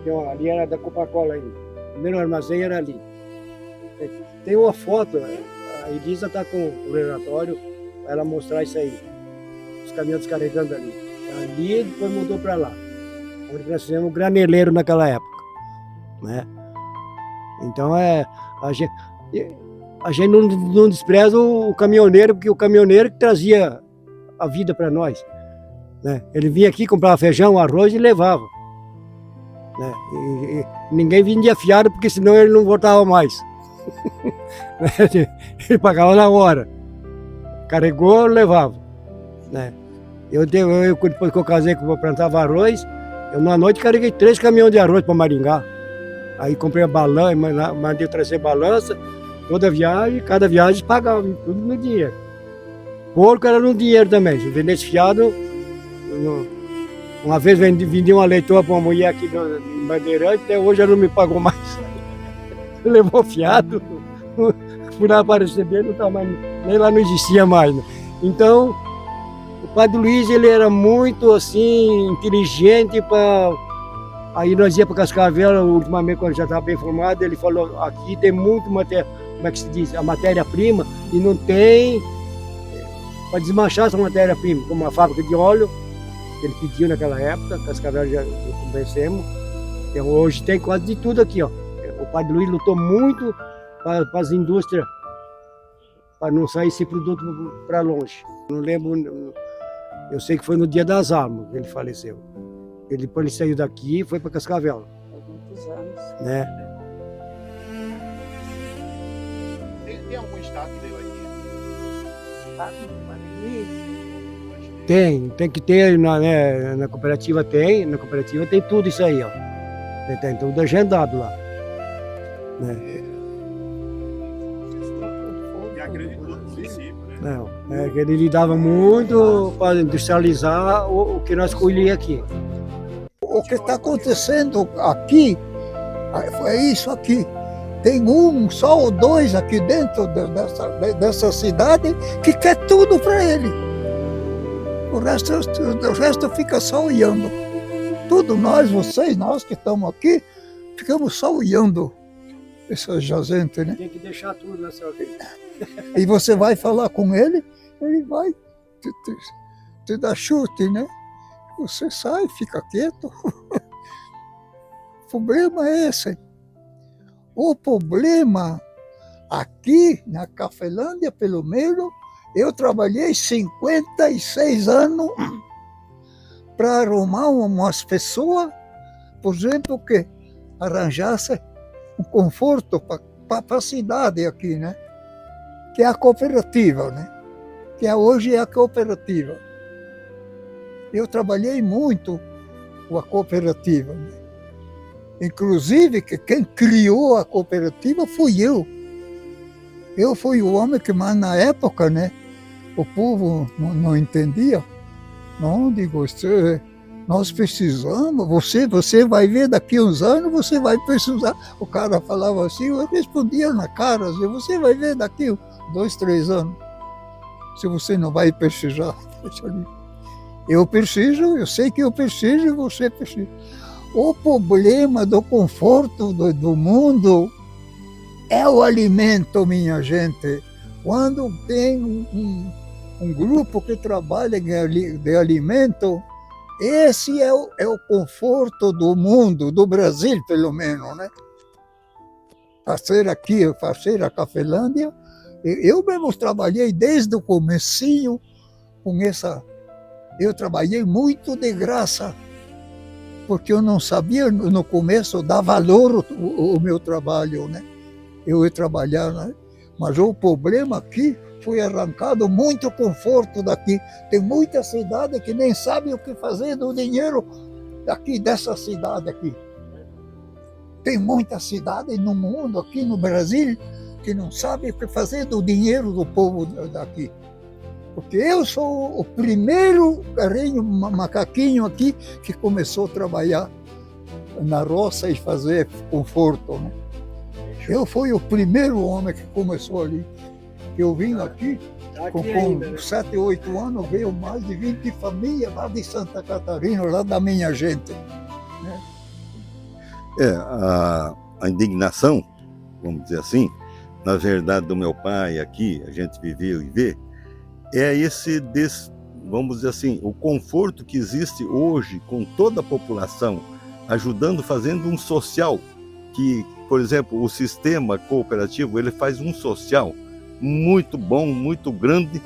Então, ali era da Copacola ainda. O primeiro armazém era ali. Tem uma foto, a Elisa está com o relatório para ela mostrar isso aí. Os caminhões descarregando ali. Ali depois mudou para lá. Onde nós fizemos um graneleiro naquela época. Né? Então a gente não despreza o caminhoneiro, porque o caminhoneiro que trazia a vida para nós. Né? Ele vinha aqui, comprava feijão, arroz e levava. Né? E ninguém vendia fiado, porque senão ele não voltava mais. Ele pagava na hora. Carregou, levava. Né? Eu, depois que eu casei, que eu plantava arroz, eu na noite carreguei 3 caminhões de arroz para Maringá. Aí comprei a balança, mandei trazer balança, toda viagem, cada viagem pagava, tudo no dinheiro. Porco era no dinheiro também, se vendesse fiado, uma vez vendi uma leitoa para uma mulher aqui em Bandeirante, até hoje ela não me pagou mais. Levou fiado, fui lá para receber, não tá mais, nem lá não existia mais. Né? Então, o Padre Luiz, ele era muito assim, inteligente para... Aí nós ia para Cascavel, ultimamente, quando já estava bem formado, ele falou, aqui tem muito matéria, como é que se diz, a matéria-prima, e não tem para desmanchar essa matéria-prima, como a fábrica de óleo, que ele pediu naquela época, Cascavel já convencemos. Então, hoje tem quase de tudo aqui, ó. O Padre Luiz lutou muito para as indústrias, para não sair esse produto para longe. Não lembro, eu sei que foi no Dia das Almas que ele faleceu. Depois ele saiu daqui e foi para Cascavel. Há muitos anos. Né? Tem algum estado que veio aqui? Tá com Padre Luiz? Tem que ter, na cooperativa tem, tudo isso aí, ó. Tem tudo agendado lá. Né? E acreditou no princípio, né? Não, que ele lidava muito para industrializar o que nós colhíamos aqui. O que está acontecendo aqui, é isso aqui. Tem um, só ou dois aqui dentro dessa cidade que quer tudo para ele. O resto fica só olhando. Tudo nós, vocês, nós que estamos aqui, ficamos só olhando essa gente, né? Tem que deixar tudo nessa vida. E você vai falar com ele, ele vai te dar chute, né? Você sai, fica quieto. O problema é esse. O problema aqui na Cafelândia, pelo menos, eu trabalhei 56 anos para arrumar umas pessoas, por exemplo, que arranjasse um conforto para a cidade aqui, né? Que é a cooperativa, né? Que hoje é a cooperativa. Eu trabalhei muito com a cooperativa, né? Inclusive, que quem criou a cooperativa fui eu. Eu fui o homem que mais na época, né? O povo não entendia. Não, digo, nós precisamos, você vai ver daqui uns anos, você vai precisar. O cara falava assim, eu respondia na cara, assim, você vai ver daqui 2, 3 anos, se você não vai precisar. Eu preciso, eu sei que eu preciso e você precisa. O problema do conforto do mundo é o alimento, minha gente. Quando tem um grupo que trabalha de alimento, Esse é o conforto do mundo, do Brasil, pelo menos, né? Fazer aqui, fazer a Cafelândia. Eu mesmo trabalhei desde o comecinho com essa... Eu trabalhei muito de graça, porque eu não sabia no começo dar valor ao meu trabalho, né? Eu ia trabalhar, né? Mas o problema aqui foi arrancado muito conforto daqui. Tem muita cidade que nem sabe o que fazer do dinheiro daqui, dessa cidade aqui. Tem muita cidade no mundo, aqui no Brasil, que não sabe o que fazer do dinheiro do povo daqui. Porque eu sou o primeiro carrinho, macaquinho aqui, que começou a trabalhar na roça e fazer conforto, né? Eu fui o primeiro homem que começou ali. Eu vim aqui, com 7, 8 anos, veio mais de 20 famílias lá de Santa Catarina, lá da minha gente, né? A indignação, vamos dizer assim, na verdade do meu pai aqui, a gente viveu e vê, é vamos dizer assim, o conforto que existe hoje com toda a população, ajudando, fazendo um social, que, por exemplo, o sistema cooperativo, ele faz um social muito bom, muito grande,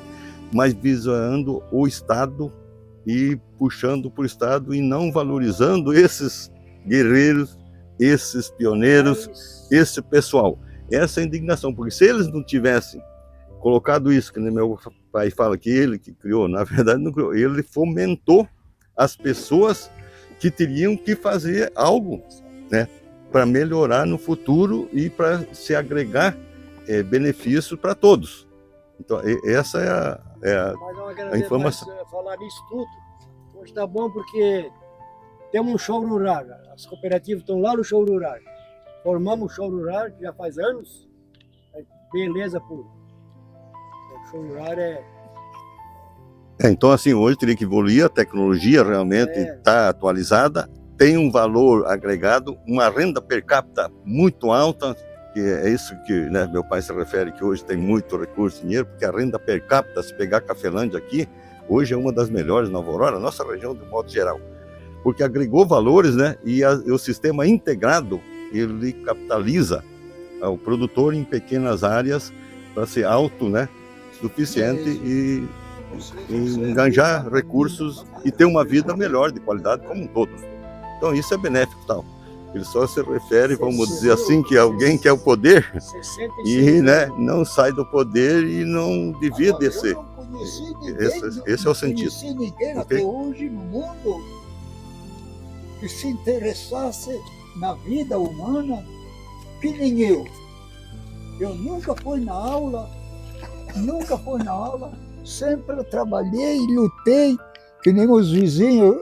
mas visando o Estado e puxando para o Estado e não valorizando esses guerreiros, esses pioneiros, esse pessoal. Essa é a indignação, porque se eles não tivessem colocado isso, que meu pai fala que ele que criou, na verdade não criou, ele fomentou as pessoas que teriam que fazer algo, né, para melhorar no futuro e para se agregar benefícios para todos. Então, essa é a informação. Falar nisso tudo, hoje está bom porque temos um show rural, as cooperativas estão lá no show rural. Formamos o show rural, que já faz anos, beleza pura. O show rural então, assim, hoje teria que evoluir, a tecnologia realmente está atualizada, tem um valor agregado, uma renda per capita muito alta, que é isso que, né, meu pai se refere, que hoje tem muito recurso, dinheiro, porque a renda per capita, se pegar a Cafelândia aqui, hoje é uma das melhores na Nova Aurora, nossa região de modo geral, porque agregou valores, né, e o sistema integrado, ele capitaliza o produtor em pequenas áreas para ser auto, né, suficiente e enganjar recursos e ter uma vida melhor, de qualidade como um todo. Então isso é benéfico, tal. Ele só se refere, vamos dizer assim, que alguém quer o poder e, né, não sai do poder e não divide esse é o sentido. Não conheci ninguém até hoje no mundo que se interessasse na vida humana que nem eu. Eu nunca fui na aula, sempre trabalhei e lutei, que nem os vizinhos.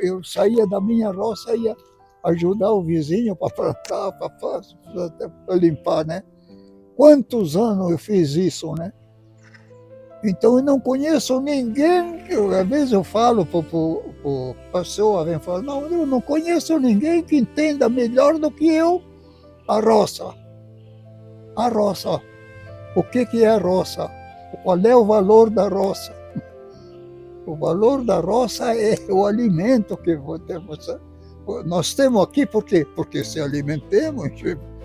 Eu saía da minha roça e ia ajudar o vizinho para plantar, para limpar, né? Quantos anos eu fiz isso, né? Então eu não conheço ninguém, às vezes eu falo para a pessoa, vem falar, não, eu não conheço ninguém que entenda melhor do que eu a roça. A roça. O que é a roça? Qual é o valor da roça? O valor da roça é o alimento que nós temos aqui, por quê? Porque se alimentemos,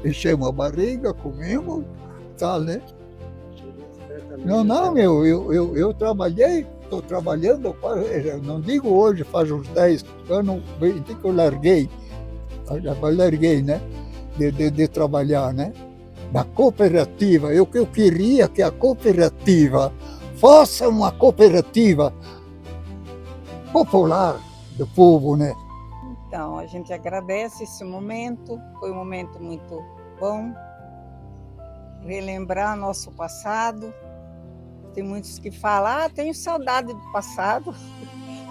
enchemos a barriga, comemos, tal, né? Não, eu trabalhei, estou trabalhando, não digo hoje, faz uns 10 anos, que eu larguei, né? De trabalhar, né? Da cooperativa. Eu queria que a cooperativa fosse uma cooperativa popular do povo, né? Então, a gente agradece esse momento, foi um momento muito bom, relembrar nosso passado. Tem muitos que falam, tenho saudade do passado.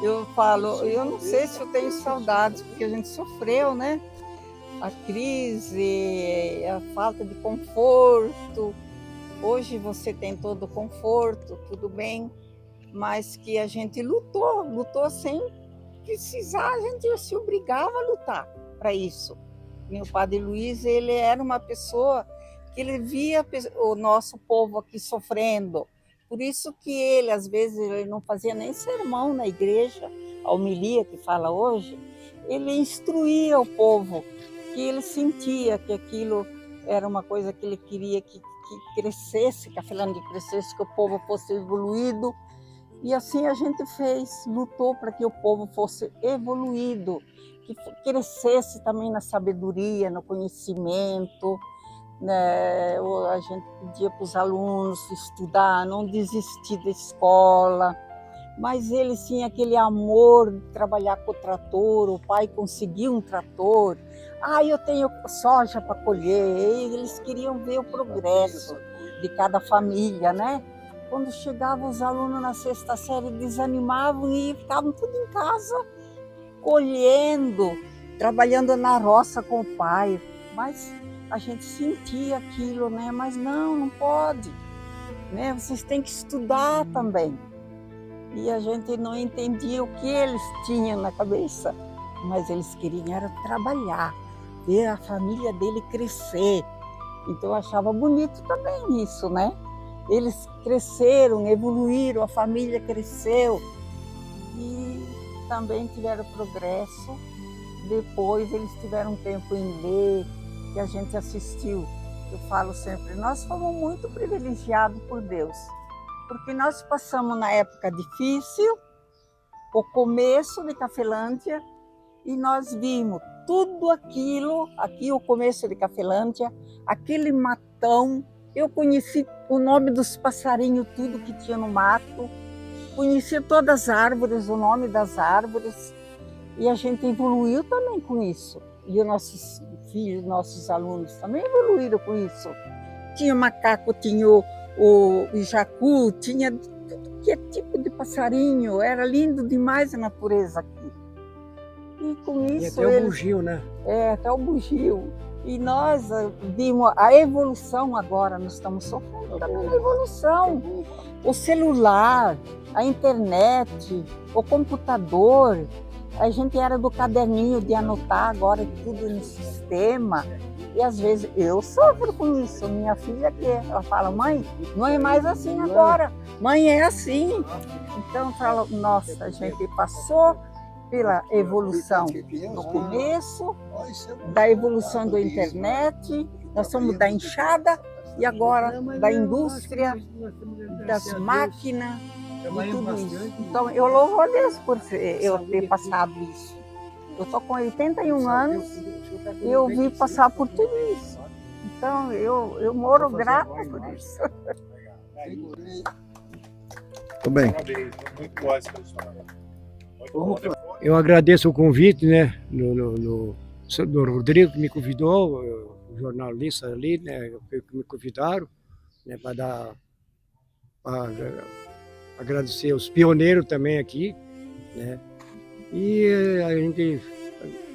Eu falo, eu não sei se eu tenho saudades, porque a gente sofreu, né? A crise, a falta de conforto. Hoje você tem todo o conforto, tudo bem, mas que a gente lutou sem precisar, a gente se obrigava a lutar para isso. Meu padre Luiz, ele era uma pessoa que ele via o nosso povo aqui sofrendo. Por isso que ele, às vezes, ele não fazia nem sermão na igreja, a homilia que fala hoje, ele instruía o povo, que ele sentia que aquilo era uma coisa que ele queria que crescesse, que a Cafelândia crescesse, que o povo fosse evoluído. E assim a gente fez, lutou para que o povo fosse evoluído, que crescesse também na sabedoria, no conhecimento, né? A gente pedia para os alunos estudar, não desistir da escola, mas eles tinham aquele amor de trabalhar com o trator, o pai conseguiu um trator, eu tenho soja para colher, eles queriam ver o progresso de cada família, né? Quando chegavam os alunos na sexta série, desanimavam e ficavam tudo em casa, colhendo, trabalhando na roça com o pai, mas a gente sentia aquilo, né? Mas não pode, né? Vocês têm que estudar também. E a gente não entendia o que eles tinham na cabeça, mas eles queriam era trabalhar, ver a família dele crescer. Então eu achava bonito também isso, né? Eles cresceram, evoluíram, a família cresceu e também tiveram progresso. Depois eles tiveram tempo em ler, que a gente assistiu. Eu falo sempre, nós fomos muito privilegiados por Deus, porque nós passamos na época difícil, o começo de Cafelândia, e nós vimos tudo aquilo, aqui o começo de Cafelândia, aquele matão. Eu conheci o nome dos passarinhos, tudo que tinha no mato, conheci todas as árvores, o nome das árvores, e a gente evoluiu também com isso. E os nossos filhos, nossos alunos também evoluíram com isso. Tinha macaco, tinha o jacu, tinha tudo que é tipo de passarinho, era lindo demais a natureza aqui. E com isso... E até o bugio, né? Até o bugio. E nós vimos a evolução agora, nós estamos sofrendo também a evolução. O celular, a internet, o computador, a gente era do caderninho de anotar, agora é tudo no sistema. E às vezes eu sofro com isso. Minha filha ela fala, mãe, não é mais assim agora, mãe é assim. Então eu falo, nossa, a gente passou pela evolução no começo, da evolução da internet, nós somos da enxada e agora da indústria, das máquinas e tudo isso. Então eu louvo a Deus por eu ter passado isso. Eu estou com 81 anos e eu vi passar por tudo isso. Então eu moro grata por isso. Tudo bem. Muito boa essa história. Muito bom. Eu agradeço o convite, né, do Rodrigo que me convidou, o jornalista ali, né, que me convidaram, né, para agradecer os pioneiros também aqui, né, e a gente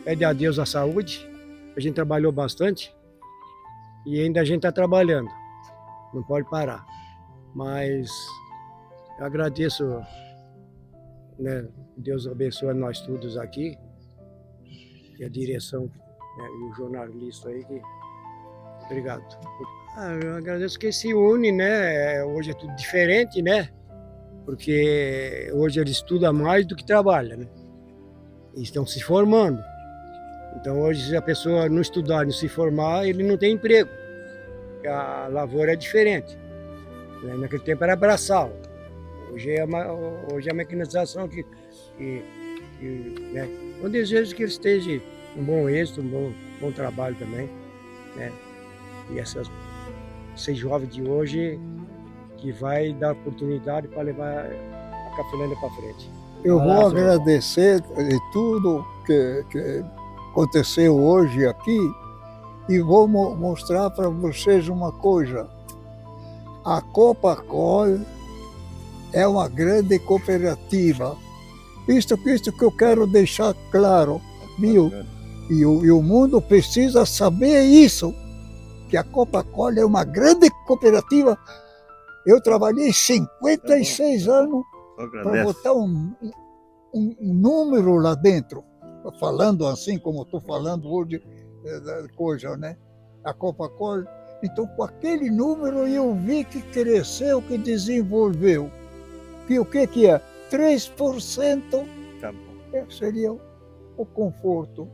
pede a Deus a saúde, a gente trabalhou bastante e ainda a gente está trabalhando, não pode parar, mas eu agradeço, né, Deus abençoe nós todos aqui, e a direção, né, e o jornalista aí. Obrigado. Eu agradeço que se une, né? Hoje é tudo diferente, né? Porque hoje eles estudam mais do que trabalham, né? E estão se formando. Então hoje, se a pessoa não estudar, não se formar, ele não tem emprego. A lavoura é diferente. Né? Naquele tempo era braçal. Hoje é a mecanização né? Eu desejo que ele esteja um bom êxito, bom trabalho também, né? E esses jovens de hoje que vai dar oportunidade para levar a Cafelândia para frente. Eu vou agradecer de tudo que aconteceu hoje aqui e vou mostrar para vocês uma coisa. A Copacol é uma grande cooperativa. Isto que eu quero deixar claro, viu? E o mundo precisa saber isso, que a Copacol é uma grande cooperativa. Eu trabalhei 56 anos para botar um número lá dentro, falando assim como estou falando hoje, coisa, né? A Copacol. Então, com aquele número eu vi que cresceu, que desenvolveu. Que o que é? 3% seria o conforto.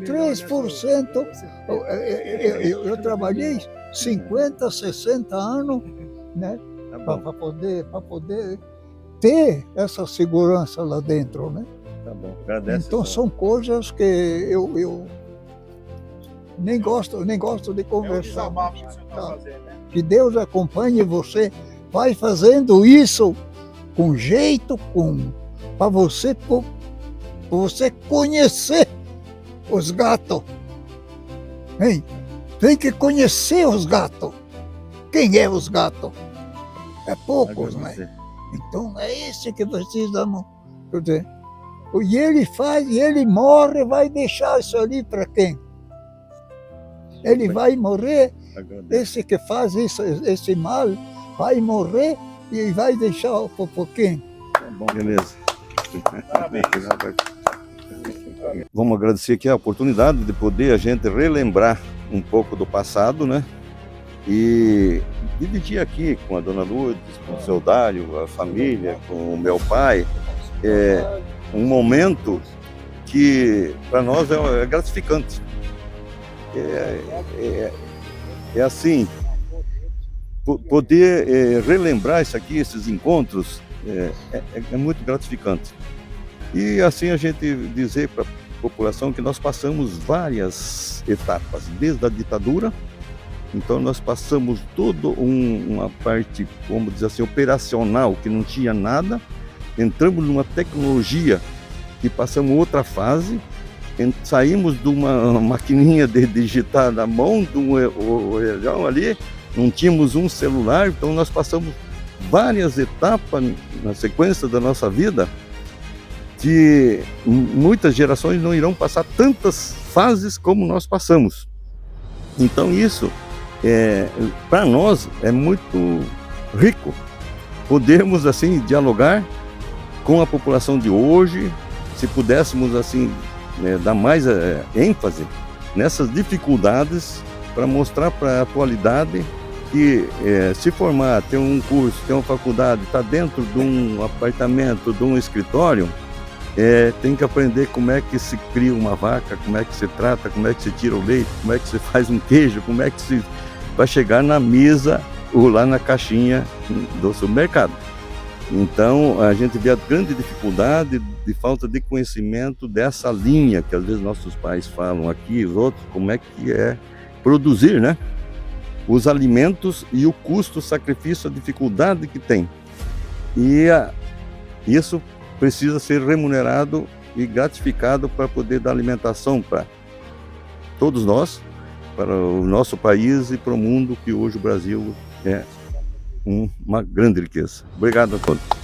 3%, eu trabalhei 50, 60 anos, né, Tá para poder ter essa segurança lá dentro, né? Tá bom. Agradece. Então são coisas que eu nem gosto de É um conversar. desabafo que o senhor está Tá. fazendo, né? Que Deus acompanhe você, vai fazendo isso com jeito, para você conhecer os gatos. Hein? Tem que conhecer os gatos. Quem é os gatos? É poucos, né? Agradecer. Então é isso que precisamos. Quer dizer, e ele faz, e ele morre, vai deixar isso ali para quem? Ele vai morrer, Agradeço. esse que faz isso, esse mal, vai morrer e vai deixar por quem? Tá bom. Beleza. Parabéns. Vamos agradecer aqui a oportunidade de poder a gente relembrar um pouco do passado, né? E dividir aqui com a dona Lourdes, com o seu Dário, a família, com o meu pai, um momento que para nós é gratificante. É assim, poder relembrar isso aqui, esses encontros, é muito gratificante. E assim a gente dizer para a população que nós passamos várias etapas, desde a ditadura. Então nós passamos toda uma parte, vamos dizer assim, operacional, que não tinha nada. Entramos numa tecnologia que passamos outra fase. Saímos de uma maquininha de digitar na mão, de um orelhão ali, não tínhamos um celular. Então nós passamos várias etapas na sequência da nossa vida, que muitas gerações não irão passar tantas fases como nós passamos. Então isso, para nós, é muito rico podermos assim dialogar com a população de hoje, se pudéssemos assim dar mais ênfase nessas dificuldades para mostrar para a atualidade que se formar, ter um curso, ter uma faculdade, estar dentro de um apartamento, de um escritório, tem que aprender como é que se cria uma vaca, como é que se trata, como é que se tira o leite, como é que se faz um queijo, como é que se vai chegar na mesa ou lá na caixinha do supermercado. Então a gente vê a grande dificuldade de falta de conhecimento dessa linha que às vezes nossos pais falam aqui, os outros, como é que é produzir, né? Os alimentos e o custo, o sacrifício, a dificuldade que tem. E isso precisa ser remunerado e gratificado para poder dar alimentação para todos nós, para o nosso país e para o mundo, que hoje o Brasil é uma grande riqueza. Obrigado a todos.